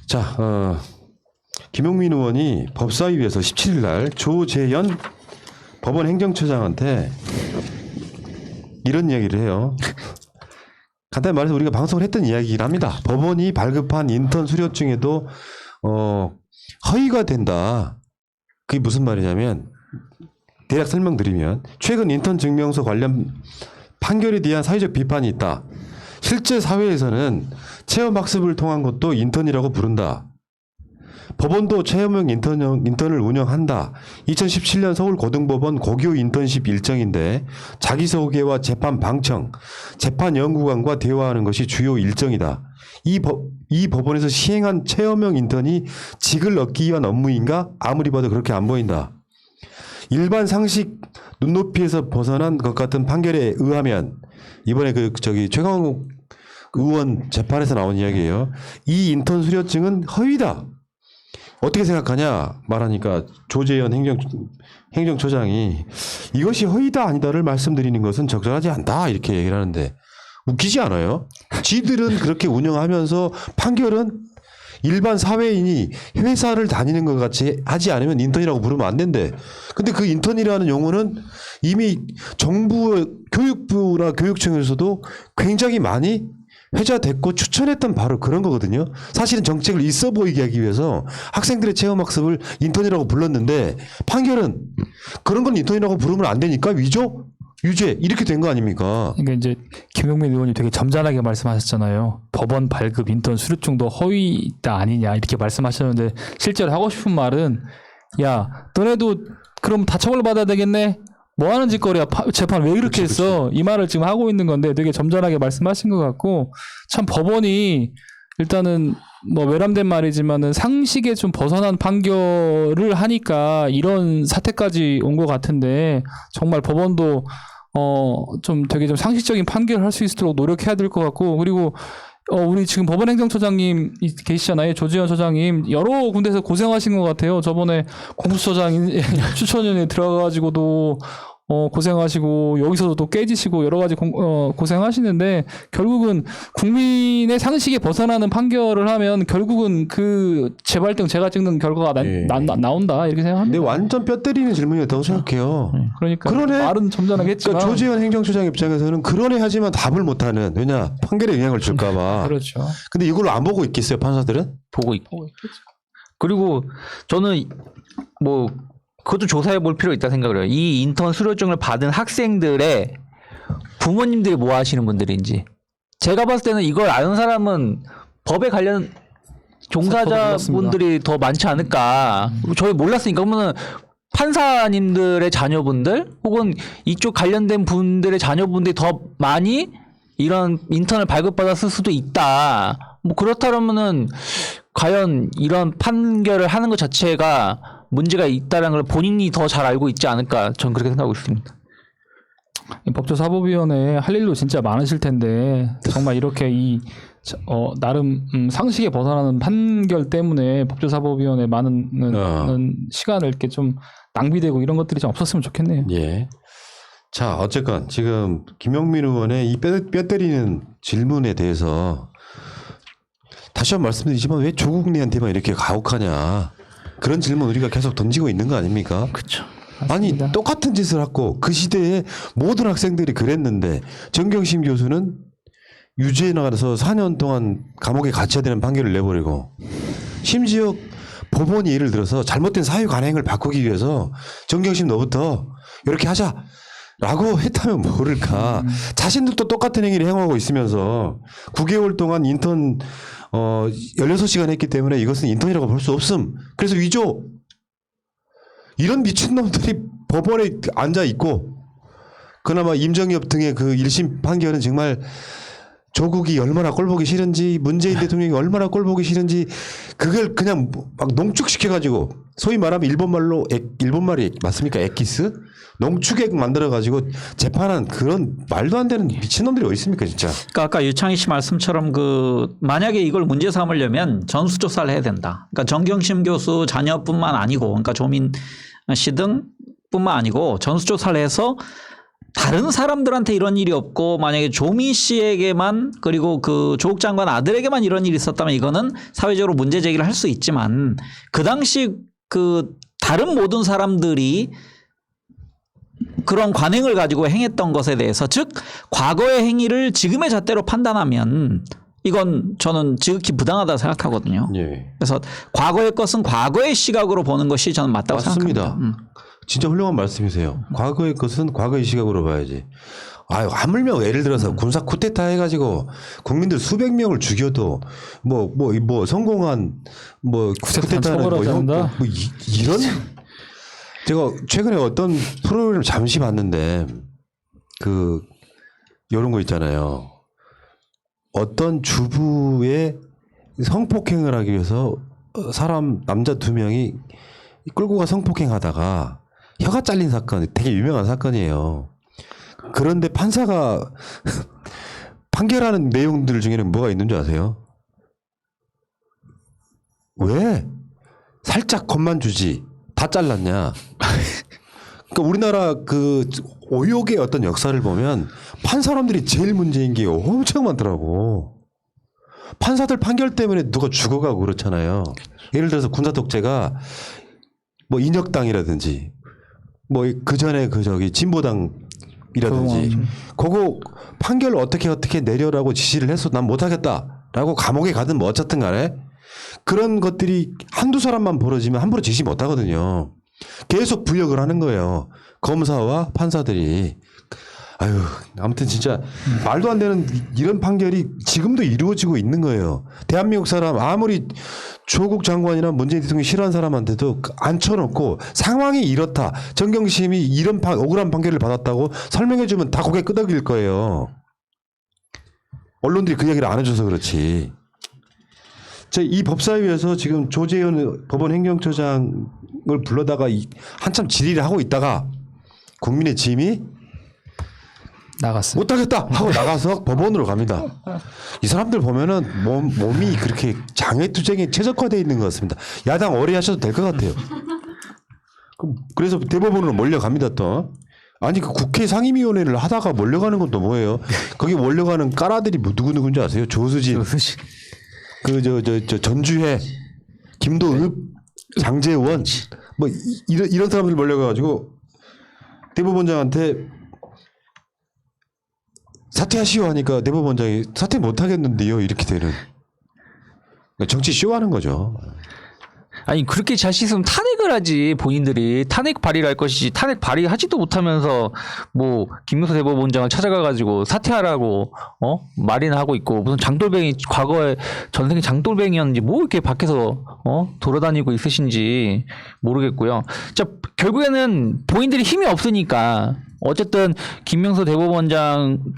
자, 김용민 의원이 법사위에서 17일 날 조재현 법원 행정처장한테 이런 이야기를 해요. 간단히 말해서 우리가 방송을 했던 이야기긴 합니다. 법원이 발급한 인턴 수료증에도 허위가 된다. 그게 무슨 말이냐면 대략 설명드리면 최근 인턴 증명서 관련 판결에 대한 사회적 비판이 있다. 실제 사회에서는 체험학습을 통한 것도 인턴이라고 부른다. 법원도 체험형 인턴을 운영한다. 2017년 서울고등법원 고교 인턴십 일정인데 자기소개와 재판 방청, 재판 연구관과 대화하는 것이 주요 일정이다. 이 법원에서 시행한 체험형 인턴이 직을 얻기 위한 업무인가? 아무리 봐도 그렇게 안 보인다. 일반 상식 눈높이에서 벗어난 것 같은 판결에 의하면 이번에 최강욱 의원 재판에서 나온 이야기예요. 이 인턴 수료증은 허위다. 어떻게 생각하냐 말하니까 조재현 행정처장이 이것이 허위다 아니다를 말씀드리는 것은 적절하지 않다 이렇게 얘기를 하는데 웃기지 않아요? 지들은 그렇게 운영하면서 판결은 일반 사회인이 회사를 다니는 것 같이 하지 않으면 인턴이라고 부르면 안 된대. 근데 그 인턴이라는 용어는 이미 정부 교육부나 교육청에서도 굉장히 많이 회자됐고 추천했던 바로 그런 거거든요. 사실은 정책을 있어 보이게 하기 위해서 학생들의 체험학습을 인턴이라고 불렀는데 판결은 그런 건 인턴이라고 부르면 안 되니까 위조? 유죄 이렇게 된 거 아닙니까? 그러니까 이제 김용민 의원이 되게 점잖하게 말씀하셨잖아요. 법원 발급 인턴 수료증도 허위다 아니냐 이렇게 말씀하셨는데 실제로 하고 싶은 말은 야 너네도 그럼 다 처벌받아야 되겠네? 뭐 하는 짓거리야? 재판 왜 이렇게 했어? 이 말을 지금 하고 있는 건데 되게 점잖하게 말씀하신 것 같고 참 법원이 일단은 뭐 외람된 말이지만은 상식에 좀 벗어난 판결을 하니까 이런 사태까지 온 것 같은데 정말 법원도 좀 되게 좀 상식적인 판결을 할 수 있도록 노력해야 될 것 같고 그리고 우리 지금 법원행정처장님 계시잖아요. 조재현 처장님 여러 군데서 고생하신 것 같아요. 저번에 공수처장 추천위원회 들어가가지고도 고생하시고 여기서도 또 깨지시고 여러 가지 고생하시는데 결국은 국민의 상식에 벗어나는 판결을 하면 결국은 그 재발등 제가 찍는 결과가 나온다 이렇게 생각합니다. 근데 완전 뼈 때리는 질문이었다고 생각해요. 그러니까 그러네. 말은 점잖하게 했지만 그러니까 조재현 행정처장 입장에서는 그러네 하지만 답을 못하는 왜냐 판결에 영향을 줄까 봐. 그렇죠. 근데 이걸 안 보고 있겠어요 판사들은? 보고 있겠죠. 그리고 저는 뭐 그것도 조사해 볼 필요가 있다 생각을 해요. 이 인턴 수료증을 받은 학생들의 부모님들이 뭐 하시는 분들인지. 제가 봤을 때는 이걸 아는 사람은 법에 관련 종사자분들이 더 많지 않을까. 저희 몰랐으니까 그러면은 판사님들의 자녀분들 혹은 이쪽 관련된 분들의 자녀분들이 더 많이 이런 인턴을 발급받았을 수도 있다. 뭐 그렇다면은 과연 이런 판결을 하는 것 자체가 문제가 있다는 걸 본인이 더 잘 알고 있지 않을까 저는 그렇게 생각하고 있습니다. 법조사법위원회 할 일도 진짜 많으실 텐데 정말 이렇게 나름 상식에 벗어나는 판결 때문에 법조사법위원회 많은 시간을 이렇게 좀 낭비되고 이런 것들이 좀 없었으면 좋겠네요. 예. 자 어쨌건 지금 김용민 의원의 이 뼈 때리는 질문에 대해서 다시 한번 말씀드리지만 왜 조국 내한테만 이렇게 가혹하냐 그런 질문 우리가 계속 던지고 있는 거 아닙니까? 그렇죠. 아니 똑같은 짓을 하고 그 시대에 모든 학생들이 그랬는데 정경심 교수는 유죄에 나가서 4년 동안 감옥에 갇혀야 되는 판결을 내버리고 심지어 법원이 예를 들어서 잘못된 사유 관행을 바꾸기 위해서 정경심 너부터 이렇게 하자라고 했다면 모를까. 자신들도 똑같은 행위를 행하고 있으면서 9개월 동안 인턴 16시간 했기 때문에 이것은 인턴이라고 볼 수 없음. 그래서 위조. 이런 미친놈들이 법원에 앉아 있고 그나마 임정엽 등의 그 1심 판결은 정말 조국이 얼마나 꼴보기 싫은지 문재인 대통령이 얼마나 꼴보기 싫은지 그걸 그냥 막 농축시켜가지고 소위 말하면 일본말이 맞습니까? 엑기스? 농축액 만들어가지고 재판한 그런 말도 안 되는 미친놈들이 어디 있습니까 진짜. 그러니까 아까 유창희 씨 말씀처럼 만약에 이걸 문제 삼으려면 전수조사를 해야 된다. 그러니까 정경심 교수 자녀뿐만 아니고 그러니까 조민 씨 등뿐만 아니고 전수조사를 해서 다른 사람들한테 이런 일이 없고 만약에 조미 씨에게만 그리고 그 조국 장관 아들에게만 이런 일이 있었다면 이거는 사회적으로 문제 제기를 할 수 있지만 그 당시 그 다른 모든 사람들이 그런 관행을 가지고 행했던 것에 대해서 즉 과거의 행위를 지금의 잣대로 판단하면 이건 저는 지극히 부당하다 생각하거든요. 예. 그래서 과거의 것은 과거의 시각으로 보는 것이 저는 맞다고 맞습니다. 생각합니다. 진짜 훌륭한 말씀이세요. 과거의 것은 과거의 시각으로 봐야지. 아유, 하물며 예를 들어서 군사 쿠데타 해가지고 국민들 수백 명을 죽여도 뭐 성공한 뭐 쿠데타는 쿠데타는 처벌하지 않는다? 이런 제가 최근에 어떤 프로그램 잠시 봤는데 그 이런 거 있잖아요. 어떤 주부의 성폭행을 하기 위해서 사람 남자 2명이 끌고 가 성폭행하다가 혀가 잘린 사건, 되게 유명한 사건이에요. 그런데 판사가 판결하는 내용들 중에는 뭐가 있는 줄 아세요? 왜 살짝 겁만 주지 다 잘랐냐? 그러니까 우리나라 그 오욕의 어떤 역사를 보면 판사람들이 제일 문제인 게 엄청 많더라고. 판사들 판결 때문에 누가 죽어가고 그렇잖아요. 예를 들어서 군사 독재가 뭐 인혁당이라든지 뭐 그 전에 그 저기 진보당이라든지 그거 판결을 어떻게 내려라고 지시를 해서 난 못하겠다라고 감옥에 가든 뭐 어쨌든 간에 그런 것들이 한두 사람만 벌어지면 함부로 지시 못하거든요. 계속 부역을 하는 거예요. 검사와 판사들이. 아유, 아무튼 진짜 말도 안 되는 이런 판결이 지금도 이루어지고 있는 거예요. 대한민국 사람 아무리 조국 장관이나 문재인 대통령이 싫어하는 사람한테도 앉혀놓고 상황이 이렇다. 정경심이 이런 억울한 판결을 받았다고 설명해주면 다 고개 끄덕일 거예요. 언론들이 그 얘기를 안 해줘서 그렇지. 이 법사위에서 지금 조재현 법원 행정처장을 불러다가 한참 질의를 하고 있다가 국민의 짐이 나갔어요. 못하겠다 하고 나가서 법원으로 갑니다. 이 사람들 보면은 몸이 그렇게 장애투쟁에 최적화되어 있는 것 같습니다. 야당 오래 하셔도 될 것 같아요. 그래서 대법원으로 몰려갑니다 또. 아니 그 국회 상임위원회를 하다가 몰려가는 건 또 뭐예요? 거기 몰려가는 까라들이 누구누구인지 아세요? 조수진, 저 전주회, 김도읍, 장재원 뭐 이런 사람들 몰려가가지고 대법원장한테 사퇴하시오 하니까 대법원장이 사퇴 못하겠는데요 이렇게 되는 정치 쇼하는 거죠. 아니 그렇게 자신 있으면 탄핵을 하지. 본인들이 탄핵 발의를 할 것이지 탄핵 발의하지도 못하면서 뭐 김명수 대법원장을 찾아가가지고 사퇴하라고 말이나 하고 있고 무슨 장돌뱅이 과거에 전생에 장돌뱅이였는지 뭐 이렇게 밖에서 돌아다니고 있으신지 모르겠고요. 자 결국에는 본인들이 힘이 없으니까 어쨌든 김명수 대법원장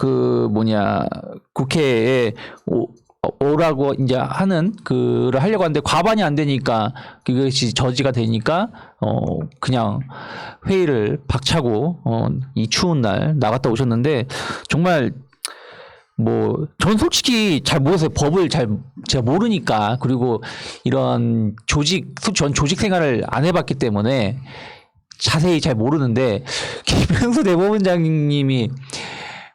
국회에 오라고 이제 하는 그를 하려고 하는데 과반이 안 되니까 그것이 저지가 되니까 그냥 회의를 박차고 이 추운 날 나갔다 오셨는데 정말 뭐 전 솔직히 잘 모르겠어요. 법을 제가 모르니까 그리고 이런 전 조직 생활을 안 해봤기 때문에 자세히 잘 모르는데 김명수 대법원장님이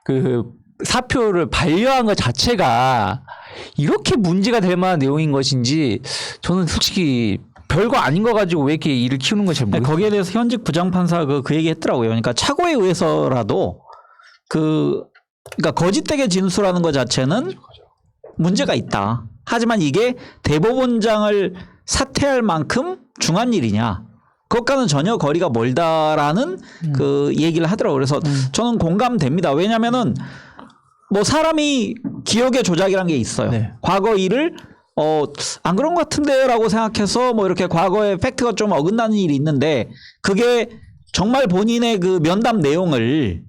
그 사표를 반려한 것 자체가 이렇게 문제가 될 만한 내용인 것인지 저는 솔직히 별거 아닌 거 가지고 왜 이렇게 일을 키우는 건지 잘 모르겠어요. 거기에 대해서 현직 부장판사 그 얘기 했더라고요. 그러니까 착오에 의해서라도 그러니까 거짓되게 진술하는 것 자체는 문제가 있다. 하지만 이게 대법원장을 사퇴할 만큼 중한 일이냐. 그것과는 전혀 거리가 멀다라는 그 얘기를 하더라고요. 그래서 저는 공감됩니다. 왜냐면은 뭐 사람이 기억의 조작이란 게 있어요. 네. 과거 일을 안 그런 것 같은데요라고 생각해서 뭐 이렇게 과거의 팩트가 좀 어긋나는 일이 있는데 그게 정말 본인의 그 면담 내용을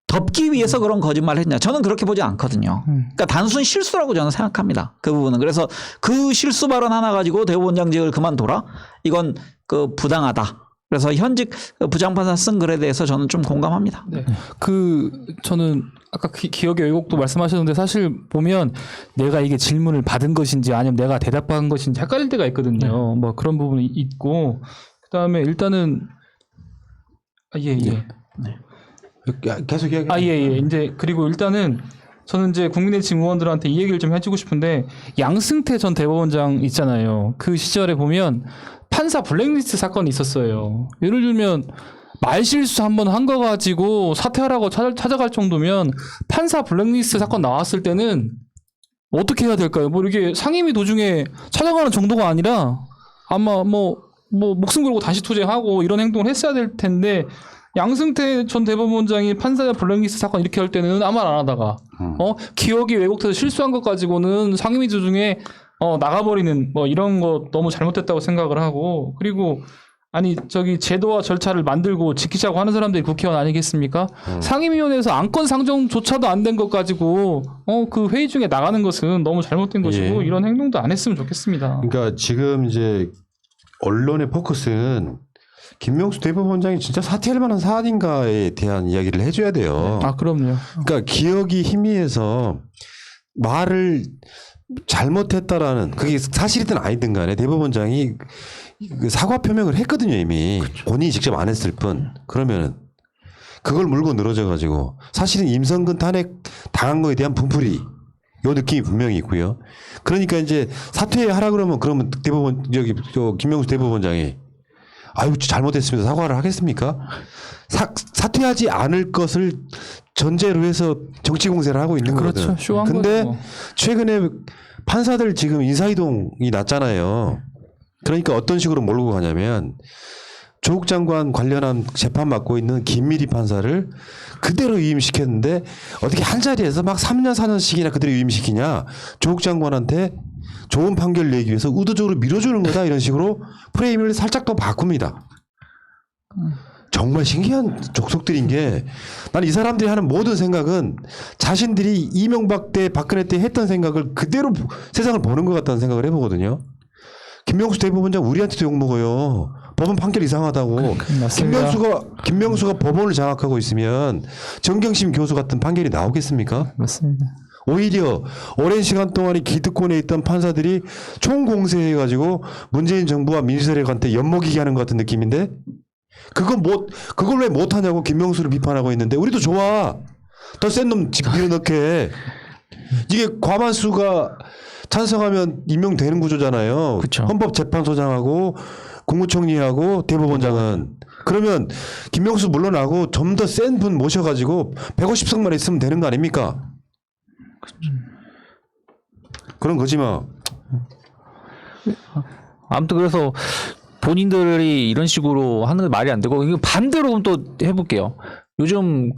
덮기 위해서 그런 거짓말을 했냐. 저는 그렇게 보지 않거든요. 그러니까 단순 실수라고 저는 생각합니다. 그 부분은. 그래서 그 실수 발언 하나 가지고 대법원장직을 그만둬라. 이건 그 부당하다. 그래서 현직 부장판사 쓴 글에 대해서 저는 좀 공감합니다. 네. 저는 아까 기억의 왜곡도 말씀하셨는데 사실 보면 내가 이게 질문을 받은 것인지 아니면 내가 대답한 것인지 헷갈릴 때가 있거든요. 뭐 그런 부분이 있고 그다음에 일단은 예. 계속 이야기. 예. 이제 그리고 일단은 저는 이제 국민의힘 의원들한테 이 얘기를 좀 해주고 싶은데 양승태 전 대법원장 있잖아요. 그 시절에 보면 판사 블랙리스트 사건이 있었어요. 예를 들면 말실수 한번 한 거 가지고 사퇴하라고 찾아갈 정도면 판사 블랙리스트 사건 나왔을 때는 어떻게 해야 될까요? 뭐 이렇게 상임위 도중에 찾아가는 정도가 아니라 아마 뭐 목숨 걸고 다시 투쟁하고 이런 행동을 했어야 될 텐데 양승태 전 대법원장이 판사 블랙리스트 사건 이렇게 할 때는 아무 말 안 하다가 기억이 왜곡돼서 실수한 것 가지고는 상임위 도중에 나가버리는 뭐 이런 거 너무 잘못됐다고 생각을 하고 그리고 아니 저기 제도와 절차를 만들고 지키자고 하는 사람들이 국회의원 아니겠습니까? 상임위원회에서 안건 상정조차도 안 된 것 가지고 그 회의 중에 나가는 것은 너무 잘못된 것이고 예. 이런 행동도 안 했으면 좋겠습니다. 그러니까 지금 이제 언론의 포커스는 김명수 대법원장이 진짜 사퇴할 만한 사안인가에 대한 이야기를 해줘야 돼요. 아 그럼요. 그러니까 기억이 희미해서 말을 잘못했다라는 그게 사실이든 아니든 간에 대법원장이 그 사과 표명을 했거든요 이미. 본인이 직접 안 했을 뿐. 그러면은 그걸 물고 늘어져 가지고 사실은 임성근 탄핵 당한 거에 대한 분풀이 요 느낌이 분명히 있고요. 그러니까 이제 사퇴하라 그러면 대법원 김명수 대법원장이 아유 잘못했습니다 사과를 하겠습니까? 사퇴하지 않을 것을 전제로 해서 정치 공세를 하고 있는 그렇죠. 거거든. 쇼한 근데 거죠. 최근에 판사들 지금 인사이동이 났잖아요. 그러니까 어떤 식으로 몰고 가냐면 조국 장관 관련한 재판 맡고 있는 김미리 판사를 그대로 위임시켰는데 어떻게 한 자리에서 막 3년 4년씩이나 그대로 위임시키냐. 조국 장관한테 좋은 판결 내기 위해서 의도적으로 밀어주는 거다 이런 식으로 프레임을 살짝 더 바꿉니다. 정말 신기한 족속들인 게 난 이 사람들이 하는 모든 생각은 자신들이 이명박 때 박근혜 때 했던 생각을 그대로 세상을 보는 것 같다는 생각을 해보거든요. 김명수 대법원장 우리한테도 욕먹어요. 법원 판결 이상하다고. 맞습니다. 김명수가 법원을 장악하고 있으면 정경심 교수 같은 판결이 나오겠습니까? 맞습니다. 오히려 오랜 시간 동안 기득권에 있던 판사들이 총공세해가지고 문재인 정부와 민주세력한테 엿먹이게 하는 것 같은 느낌인데 그걸 왜 못하냐고 김명수를 비판하고 있는데 우리도 좋아. 더 센 놈 밀어넣게. 이게 과반수가 찬성하면 임명되는 구조잖아요. 그쵸. 헌법재판소장하고 국무총리하고 대법원장은. 그러면 김명수 물러나고 좀 더 센 분 모셔가지고 150석만 있으면 되는 거 아닙니까? 그런 거지 뭐. 아무튼 그래서 본인들이 이런 식으로 하는 게 말이 안 되고 이거 반대로 그럼 또 해볼게요. 요즘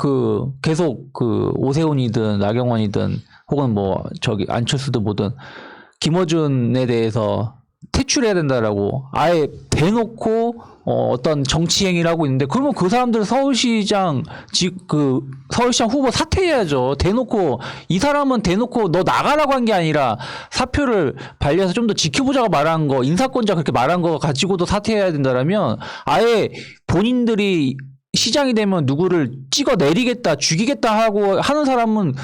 계속 오세훈이든 나경원이든 혹은 뭐 안철수든 뭐든 김어준에 대해서 퇴출해야 된다라고 아예 대놓고 어떤 정치 행위를 하고 있는데 그러면 그 사람들 서울시장 후보 사퇴해야죠. 대놓고 이 사람은 대놓고 너 나가라고 한 게 아니라 사표를 발려서 좀 더 지켜보자고 말한 거 인사권자 그렇게 말한 거 가지고도 사퇴해야 된다라면 아예 본인들이 시장이 되면 누구를 찍어 내리겠다 죽이겠다 하고 하는 사람은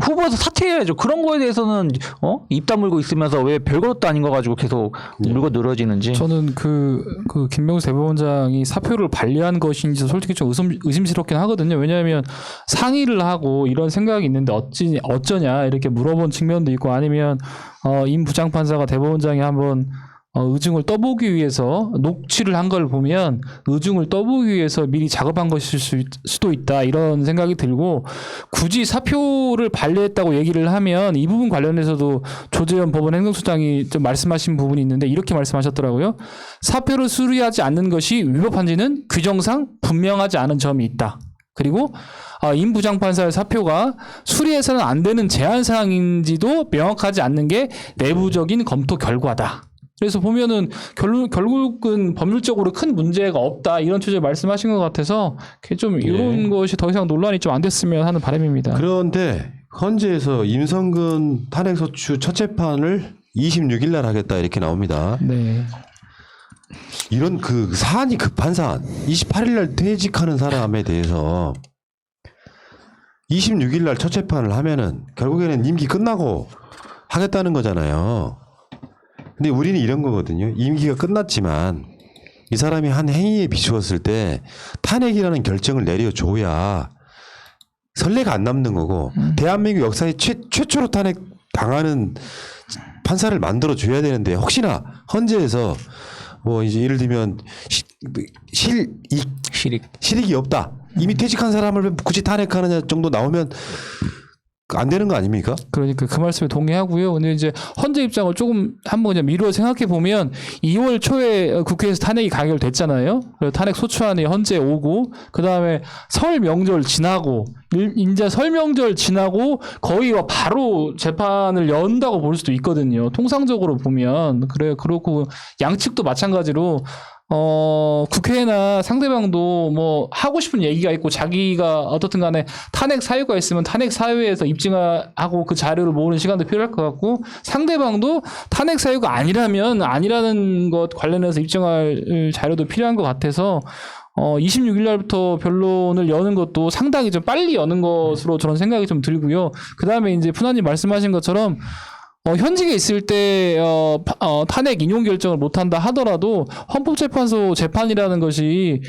후보에서 사퇴해야죠. 그런 거에 대해서는 입 다물고 있으면서 왜 별것도 아닌 거 가지고 계속 물고 늘어지는지. 저는 그 김명수 대법원장이 사표를 반려한 것인지 솔직히 좀 의심스럽긴 하거든요. 왜냐하면 상의를 하고 이런 생각이 있는데 어쩌냐 이렇게 물어본 측면도 있고 아니면 임 부장판사가 대법원장이 한번 의중을 떠보기 위해서 녹취를 한 걸 보면 의중을 떠보기 위해서 미리 작업한 것일 수도 있다 이런 생각이 들고 굳이 사표를 반려했다고 얘기를 하면 이 부분 관련해서도 조재현 법원 행정처장이 좀 말씀하신 부분이 있는데 이렇게 말씀하셨더라고요. 사표를 수리하지 않는 것이 위법한지는 규정상 분명하지 않은 점이 있다. 그리고 임 부장판사의 사표가 수리해서는 안 되는 제한사항인지도 명확하지 않는 게 내부적인 검토 결과다. 그래서 보면은 결국은 법률적으로 큰 문제가 없다 이런 취지의 말씀하신 것 같아서 좀 이런 것이 더 이상 논란이 좀 안 됐으면 하는 바람입니다. 그런데 헌재에서 임성근 탄핵소추 첫 재판을 26일 날 하겠다 이렇게 나옵니다. 네. 이런 사안이 급한 사안 28일 날 퇴직하는 사람에 대해서 26일 날 첫 재판을 하면은 결국에는 임기 끝나고 하겠다는 거잖아요. 근데 우리는 이런 거거든요. 임기가 끝났지만 이 사람이 한 행위에 비추었을 때 탄핵이라는 결정을 내려줘야 선례가 안 남는 거고 대한민국 역사에 최초로 탄핵 당하는 판사를 만들어 줘야 되는데 혹시나 헌재에서 뭐 이제 예를 들면 실익이 없다. 이미 퇴직한 사람을 굳이 탄핵하느냐 정도 나오면 안 되는 거 아닙니까? 그러니까 그 말씀에 동의하고요. 근데 이제 헌재 입장을 조금 한번 그냥 미루어 생각해 보면 2월 초에 국회에서 탄핵이 가결됐잖아요. 그래서 탄핵 소추안이 헌재에 오고 그 다음에 설 명절 지나고 이제 설 명절 지나고 거의 바로 재판을 연다고 볼 수도 있거든요. 통상적으로 보면 그렇고 양측도 마찬가지로 국회나 상대방도 뭐 하고 싶은 얘기가 있고 자기가 어떻든 간에 탄핵 사유가 있으면 탄핵 사유에서 입증하고 그 자료를 모으는 시간도 필요할 것 같고 상대방도 탄핵 사유가 아니라는 것 관련해서 입증할 자료도 필요한 것 같아서 26일 날부터 변론을 여는 것도 상당히 좀 빨리 여는 것으로 저는 생각이 좀 들고요. 그 다음에 이제 푸나님 말씀하신 것처럼 현직에 있을 때 탄핵 인용 결정을 못한다 하더라도 헌법재판소 재판이라는 것이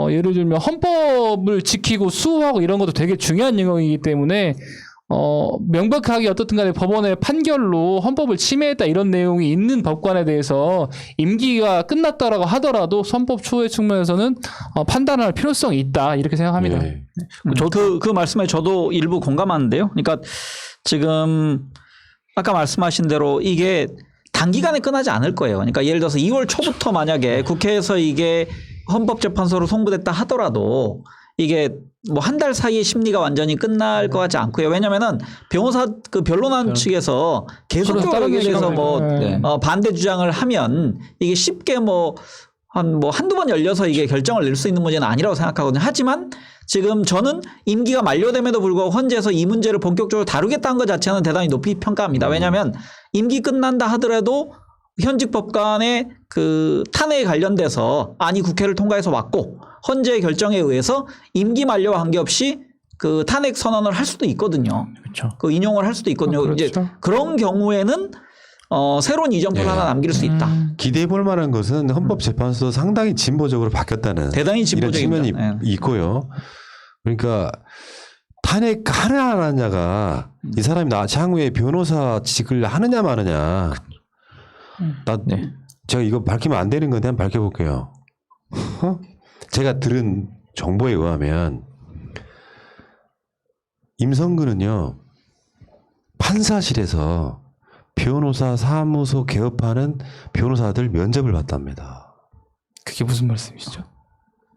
예를 들면 헌법을 지키고 수호하고 이런 것도 되게 중요한 영역이기 때문에 명백하게 어떻든 간에 법원의 판결로 헌법을 침해했다 이런 내용이 있는 법관에 대해서 임기가 끝났다라고 하더라도 헌법 추후의 측면에서는 판단할 필요성이 있다 이렇게 생각합니다. 네. 그 말씀에 저도 일부 공감하는데요. 그러니까 지금 아까 말씀하신 대로 이게 단기간에 끝나지 않을 거예요. 그러니까 예를 들어서 2월 초부터 만약에 국회에서 이게 헌법재판소로 송부됐다 하더라도 이게 뭐 한 달 사이에 심리가 완전히 끝날 것 같지 않고요. 왜냐면은 변론한 측에서 계속적으로 여기에 대해서 반대 주장을 하면 이게 쉽게 한두 번 열려서 이게 결정을 낼 수 있는 문제는 아니라고 생각하거든요. 하지만 지금 저는 임기가 만료됨에도 불구하고 헌재에서 이 문제를 본격적으로 다루겠다는 것 자체는 대단히 높이 평가합니다. 왜냐하면 임기 끝난다 하더라도 현직 법관의 그 탄핵에 관련돼서 국회를 통과해서 왔고 헌재의 결정에 의해서 임기 만료와 관계없이 그 탄핵 선언을 할 수도 있거든요. 그렇죠. 그 인용을 할 수도 있거든요. 그렇죠. 이제 그런 경우에는 새로운 이정표를 하나 남길 수 있다. 기대해 볼 만한 것은 헌법재판소 상당히 진보적으로 바뀌었다는 대단히 이런 진보적입니다. 측면이 있고요. 그러니까 탄핵 하느냐 안 하느냐가 이 사람이 향후에 변호사직을 하느냐 마느냐. 제가 이거 밝히면 안 되는 건데 한번 밝혀볼게요. 제가 들은 정보에 의하면 임성근은요 판사실에서 변호사 사무소 개업하는 변호사들 면접을 봤답니다. 그게 무슨 말씀이시죠?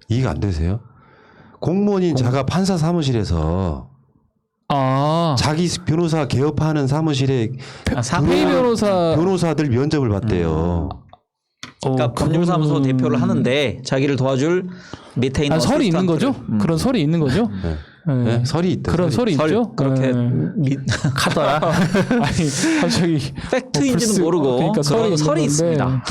이해가 안 되세요? 공무원인 자가 판사 사무실에서 자기 변호사 개업하는 사무실에 회의 변호사들 면접을 봤대요. 그러니까 법률사무소 대표를 하는데 자기를 도와줄 밑에 있는 설이 있는 거죠? 그런 설이 있는 거죠? 네, 설이 있다. 그런 설이 있죠? 그렇게 하더라. 아니 갑자기 팩트인지는 모르고 그러니까 설이 있습니다.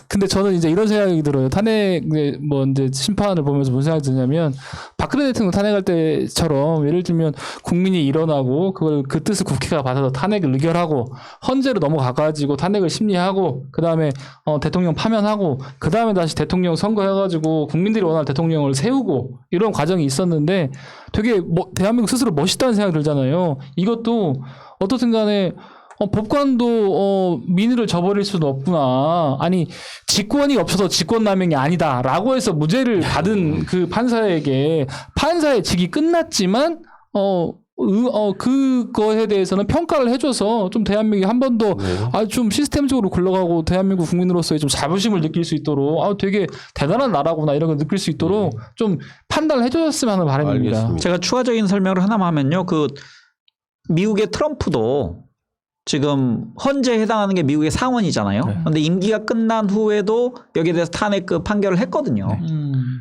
근데 저는 이제 이런 생각이 들어요. 탄핵 이제 심판을 보면서 무슨 생각이 드냐면 박근혜 대통령 탄핵할 때처럼 예를 들면 국민이 일어나고 그걸 그 뜻을 국회가 받아서 탄핵을 의결하고 헌재로 넘어가가지고 탄핵을 심리하고 그 다음에 대통령 파면하고 그 다음에 다시 대통령 선거해가지고 국민들이 원하는 대통령을 세우고 이런 과정이 있었는데 되게 대한민국 스스로 멋있다는 생각이 들잖아요. 이것도 어떻든 간에 법관도 민의를 저버릴 수는 없구나. 아니 직권이 없어서 직권남용이 아니다라고 해서 무죄를 받은 그 판사에게 판사의 직이 끝났지만 그거에 대해서는 평가를 해줘서 좀 대한민국이 한 번 더 좀 시스템적으로 굴러가고 대한민국 국민으로서의 좀 자부심을 느낄 수 있도록 되게 대단한 나라구나 이런 걸 느낄 수 있도록 좀 판단을 해줬으면 하는 바람입니다. 알겠습니다. 제가 추가적인 설명을 하나만 하면요. 그 미국의 트럼프도 지금 헌재에 해당하는 게 미국의 상원이잖아요. 그런데 임기가 끝난 후에도 여기에 대해서 탄핵 판결을 했거든요.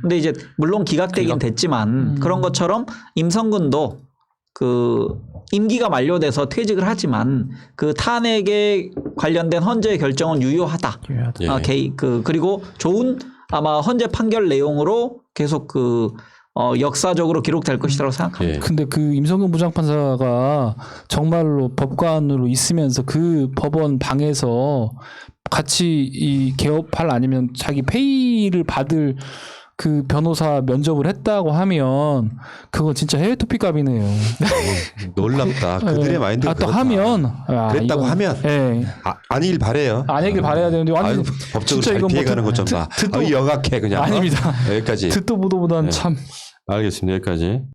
근데 이제 물론 기각되긴 됐지만 그런 것처럼 임성근도 그 임기가 만료돼서 퇴직을 하지만 그 탄핵에 관련된 헌재의 결정은 유효하다. 그리고 좋은 아마 헌재 판결 내용으로 계속 역사적으로 기록될 것이라고 생각합니다. 근데 그 임성근 부장판사가 정말로 법관으로 있으면서 그 법원 방에서 같이 이 개업할 아니면 자기 허위를 받을 그 변호사 면접을 했다고 하면 그건 진짜 해외 토픽값이네요. 놀랍다. 그들의 마인드가 또 그렇다. 하면 그랬다고 하면 예. 아니길 바래요. 아니길 바라야 되는데 완전 법적으로 진짜 잘 이건 뭐 피해가는 것 좀 봐. 영악해 그냥. 아닙니다. 여기까지. 듣도 보도 보단 네. 참 알겠습니다. 여기까지.